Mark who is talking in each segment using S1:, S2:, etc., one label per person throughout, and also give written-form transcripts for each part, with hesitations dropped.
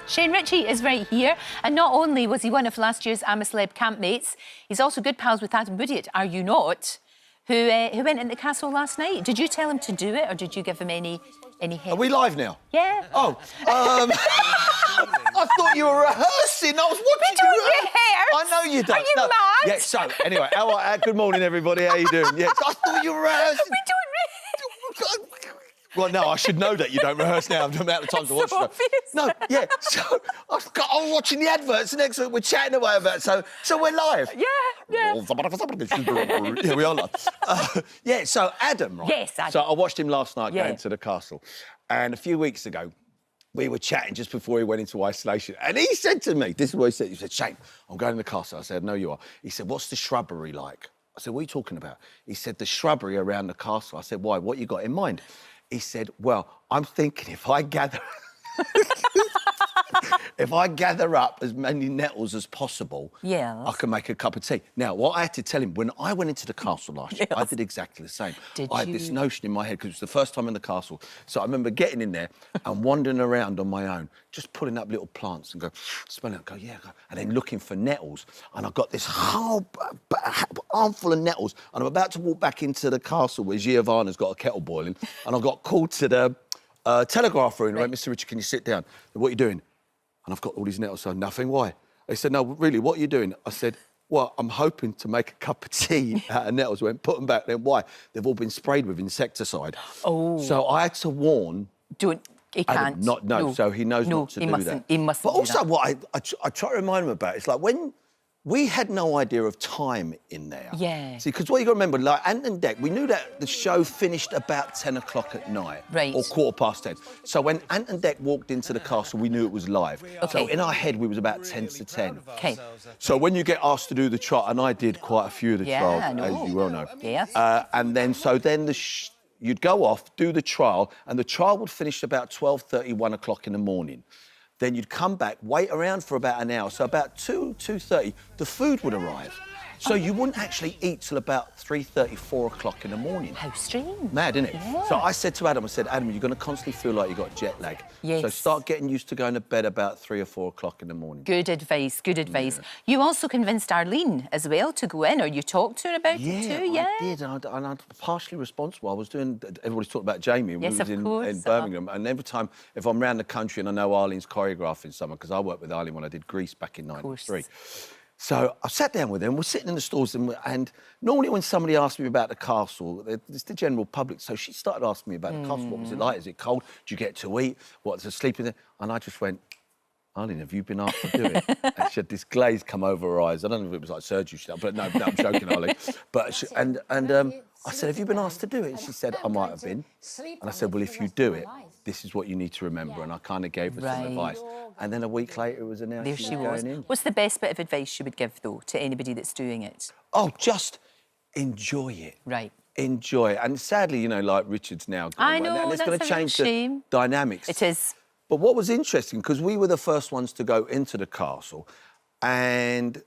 S1: Shane Richie is right here, and not only was he one of last year's I'm a Celeb campmates, he's also good pals with Adam Woodyatt, are you not, who went in the castle last night. Did you tell him to do it, or did you give him any hint?
S2: Are we live now?
S1: Yeah.
S2: Oh, I thought you were rehearsing. I was watching you rehearse. I know you don't.
S1: Are you mad?
S2: Yeah, so, anyway, good morning, everybody. How you doing? Yes, I thought you were rehearsing.
S1: We don't rehearse.
S2: Well, no, I should know that you don't rehearse now. I haven't had the time to watch
S1: so
S2: it. No, yeah. So I was watching the adverts, and next week we're chatting away about it. So we're live.
S1: Yeah.
S2: Yeah, we are live. Yeah. So Adam, right?
S1: Yes, Adam.
S2: So I watched him last night going to the castle, and a few weeks ago we were chatting just before he went into isolation, and he said to me, "This is what he said." He said, "Shane, I'm going to the castle." I said, "No, you are." He said, "What's the shrubbery like?" I said, "What are you talking about?" He said, "The shrubbery around the castle." I said, "Why? What you got in mind?" He said, "Well, I'm thinking if I gather up as many nettles as possible, I can make a cup of tea." Now, what I had to tell him, when I went into the castle last year, I did exactly the same. I had this notion in my head, because it was the first time in the castle. So I remember getting in there and wandering around on my own, just pulling up little plants and smelling it, go, and then looking for nettles. And I got this whole armful of nettles, and I'm about to walk back into the castle where Giovanna's got a kettle boiling, and I got called to the telegraph room. Right. "Mr. Richard, can you sit down?" "What are you doing?" "And I've got all these nettles." "So nothing." "Why?" They said, "No, really, what are you doing?" I said, "Well, I'm hoping to make a cup of tea out of nettles." Went, "Put them back." Then why? "They've all been sprayed with insecticide." Oh. So I had to warn.
S1: He can't.
S2: No, so he knows not to do that.
S1: He mustn't.
S2: But also, what I try to remind him about, it's like when we had no idea of time in there.
S1: Yeah.
S2: See, because what you got to remember, like Ant and Dec, we knew that the show finished about 10 o'clock at night.
S1: Right.
S2: Or 10:15. So when Ant and Dec walked into the castle, we knew it was live. Okay. So in our head, we was about 10 to 10.
S1: Okay.
S2: So when you get asked to do the trial, and I did quite a few of the trials, as you well know.
S1: Yes.
S2: And then, you'd go off, do the trial, and the trial would finish about 12:30, 1 o'clock in the morning. Then you'd come back, wait around for about an hour. So about 2:30, the food would arrive. So you wouldn't actually eat till about 3:30, 4 o'clock in the morning.
S1: How strange.
S2: Mad, isn't it?
S1: Yeah.
S2: So I said to Adam, "Adam, you're going to constantly feel like you've got jet lag.
S1: Yes.
S2: So start getting used to going to bed about 3 or 4 o'clock in the morning."
S1: Good advice, good advice.
S2: Yeah.
S1: You also convinced Arlene as well to go in, or you talked to her about it too, yeah?
S2: I did, and I'm partially responsible. I was doing, everybody's talking about Jamie, and we was in Birmingham, and every time, if I'm around the country and I know Arlene's choreographing somewhere, because I worked with Arlene when I did Grease back in '93. So I sat down with them, we're sitting in the stalls, and normally when somebody asks me about the castle, it's the general public, so she started asking me about the castle. What was it like? Is it cold? Do you get to eat? What's the sleeping there? And I just went, "Arlene, have you been asked to do it?" And she had this glaze come over her eyes. I don't know if it was like surgery, but no, I'm joking, Arlene. But I said, "Have you been asked to do it?" And she said, "I might have been." And I said, "Well, if you do it, this is what you need to remember." And I kind of gave her some advice. And then a week later, it was announced
S1: there she was.
S2: Going in.
S1: What's the best bit of advice you would give, though, to anybody that's doing it?
S2: Oh, just enjoy it.
S1: Right.
S2: Enjoy it. And sadly, you know, like Richard's now gone.
S1: I know,
S2: and it's
S1: that's
S2: going to change the dynamics.
S1: It is.
S2: But what was interesting, because we were the first ones to go into the castle, and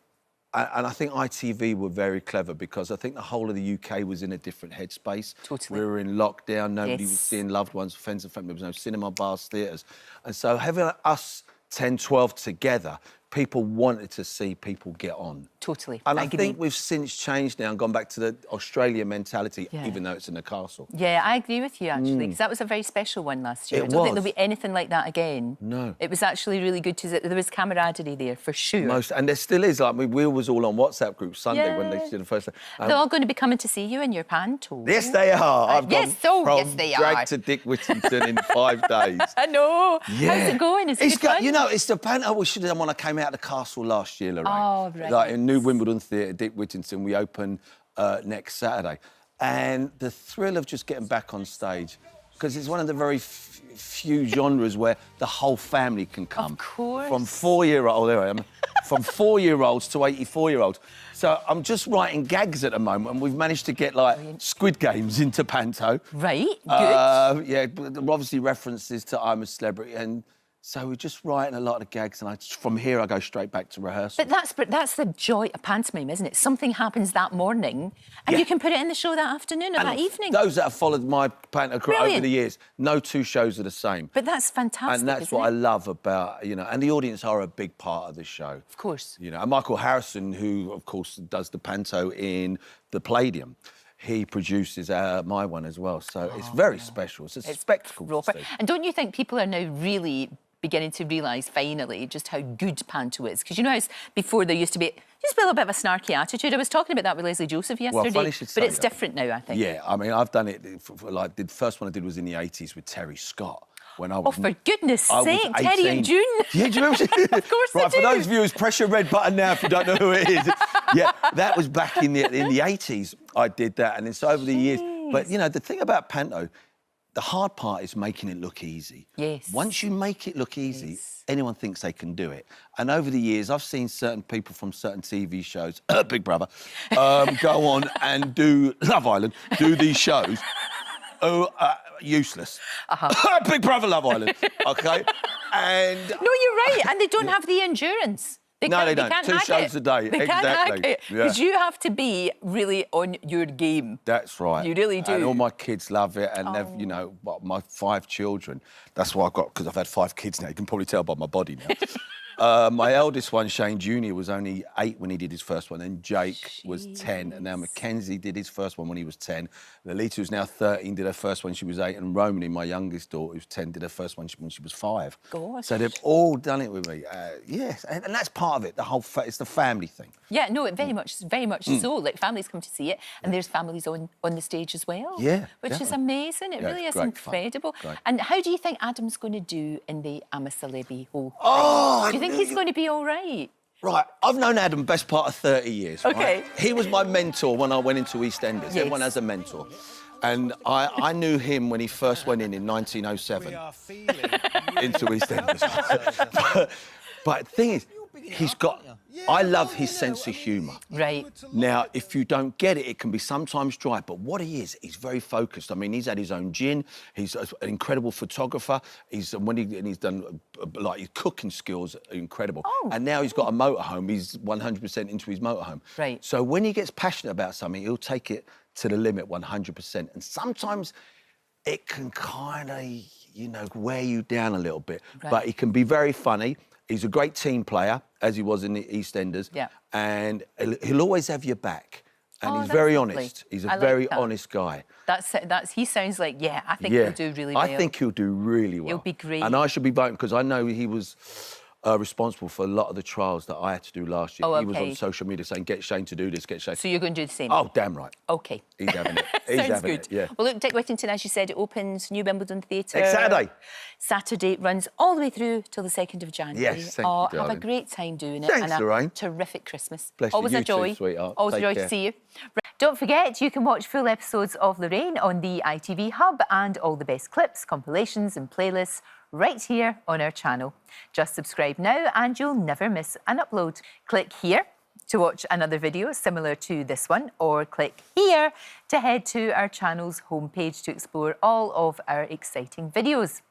S2: I think ITV were very clever, because I think the whole of the UK was in a different headspace.
S1: Totally.
S2: We were in lockdown, nobody was seeing loved ones, friends and family, there was no cinema, bars, theatres. And so having us 10, 12 together, people wanted to see people get on.
S1: Totally.
S2: And I think we've since changed now and gone back to the Australia mentality, even though it's in the castle.
S1: Yeah, I agree with you, actually, because that was a very special one last year. I don't think there'll be anything like that again. No. It was actually really good to... There was camaraderie there, for sure. And
S2: there still is. Like, we was all on WhatsApp groups Sunday when they did the first...
S1: They're all going to be coming to see you in your panto.
S2: Yes, they are. I've gone from
S1: they
S2: drag to Dick Whittington in 5 days.
S1: I know.
S2: Yeah.
S1: How's it going? Is it good fun?
S2: You know, it's the panto we should have done when I came out of the castle last year, Lorraine.
S1: Oh, right.
S2: Like in New Wimbledon Theatre, Dick Whittington, we open next Saturday. And the thrill of just getting back on stage, because it's one of the very few genres where the whole family can come.
S1: Of course.
S2: From 4-year-old, there I am, from 4-year-olds to 84-year-olds. So I'm just writing gags at the moment, and we've managed to get, like, Squid Games into panto.
S1: Right, good.
S2: Yeah, obviously references to I'm a Celebrity, and So we're just writing a lot of gags, and from here I go straight back to rehearsal.
S1: But that's the joy of pantomime, isn't it? Something happens that morning, and you can put it in the show that afternoon or that evening.
S2: Those that have followed my panto career over the years, no two shows are the same.
S1: But that's fantastic,
S2: and that's what I love about, you know, and the audience are a big part of the show.
S1: Of course.
S2: You know, and Michael Harrison, who of course does the panto in the Palladium, he produces my one as well. So it's very special. It's a spectacle to see.
S1: And don't you think people are now really beginning to realise, finally, just how good panto is? Because you know how before there used to be just a little bit of a snarky attitude. I was talking about that with Leslie Joseph yesterday,
S2: well, but
S1: it's different now, I think.
S2: Yeah, I mean, I've done it, like, the first one I did was in the 80s with Terry Scott. When I was,
S1: for goodness sake, Terry and June.
S2: Yeah, do you remember?
S1: Of course
S2: Right,
S1: I do.
S2: for those viewers, press your red button now if you don't know who it is. Yeah, that was back in the 80s. I did that, and it's over the years. But, you know, the thing about panto, the hard part is making it look easy.
S1: Yes.
S2: Once you make it look easy, anyone thinks they can do it. And over the years, I've seen certain people from certain TV shows, Big Brother, go on and do Love Island, do these shows. Useless. Big Brother, Love Island, OK? And...
S1: No, you're right, and they don't have the endurance.
S2: They don't. 2 shows a day.
S1: They can't hack it, because you have to be really on your game.
S2: That's right.
S1: You really do.
S2: And all my kids love it, and they've, you know, my 5 children. That's why I've got, because I've had 5 kids now. You can probably tell by my body now. My eldest one, Shane Jr., was only 8 when he did his first one, and Jake was 10, and now Mackenzie did his first one when he was 10. Lolita, who's now 13, did her first one when she was 8, and Romany, my youngest daughter, who's 10, did her first one when she was 5.
S1: Gosh.
S2: So they've all done it with me. Yes, and that's part of it. The whole it's the family thing.
S1: Yeah, no, very much so. Like, families come to see it, and there's families on the stage as well.
S2: Yeah,
S1: which is amazing. It really is incredible. And how do you think Adam's going to do in the I'm a Celeb whole thing? Do you think he's going to be all right?
S2: Right, I've known Adam best part of 30 years.
S1: OK.
S2: Right? He was my mentor when I went into EastEnders. Yes. Everyone has a mentor. And I knew him when he first went in 1907 into EastEnders. But the thing is, I love his sense of humour.
S1: Right.
S2: Now, if you don't get it, it can be sometimes dry, but what he is, he's very focused. I mean, he's had his own gin, he's an incredible photographer, he's done, like, his cooking skills are incredible. And now he's got a motorhome, he's 100% into his motorhome.
S1: Right.
S2: So when he gets passionate about something, he'll take it to the limit 100%. And sometimes it can kind of, you know, wear you down a little bit. Right. But he can be very funny. He's a great team player, as he was in the EastEnders. Yeah. And he'll always have your back. And he's very honest. He's a very honest guy.
S1: He sounds like, I think he'll do really well.
S2: I think he'll do really well.
S1: He'll be great.
S2: And I should be voting, because I know he was responsible for a lot of the trials that I had to do last year. He was on social media saying, get Shane to do this, get Shane.
S1: So you're going to do the same?
S2: Oh, damn right.
S1: OK.
S2: He's having it. He's
S1: Sounds
S2: having
S1: good.
S2: it, yeah.
S1: Well, look, Dick Whittington, as you said, it opens New Wimbledon Theatre.
S2: Next Saturday.
S1: Saturday, runs all the way through till the 2nd of January.
S2: Yes, thank you, darling.
S1: Have a great time doing it.
S2: Thanks, Lorraine.
S1: And a terrific Christmas.
S2: Bless
S1: Always
S2: you.
S1: a joy.
S2: You too, sweetheart.
S1: Always a joy to see you. Don't forget, you can watch full episodes of Lorraine on the ITV Hub, and all the best clips, compilations and playlists right here on our channel. Just subscribe now and you'll never miss an upload. Click here to watch another video similar to this one, or click here to head to our channel's homepage to explore all of our exciting videos.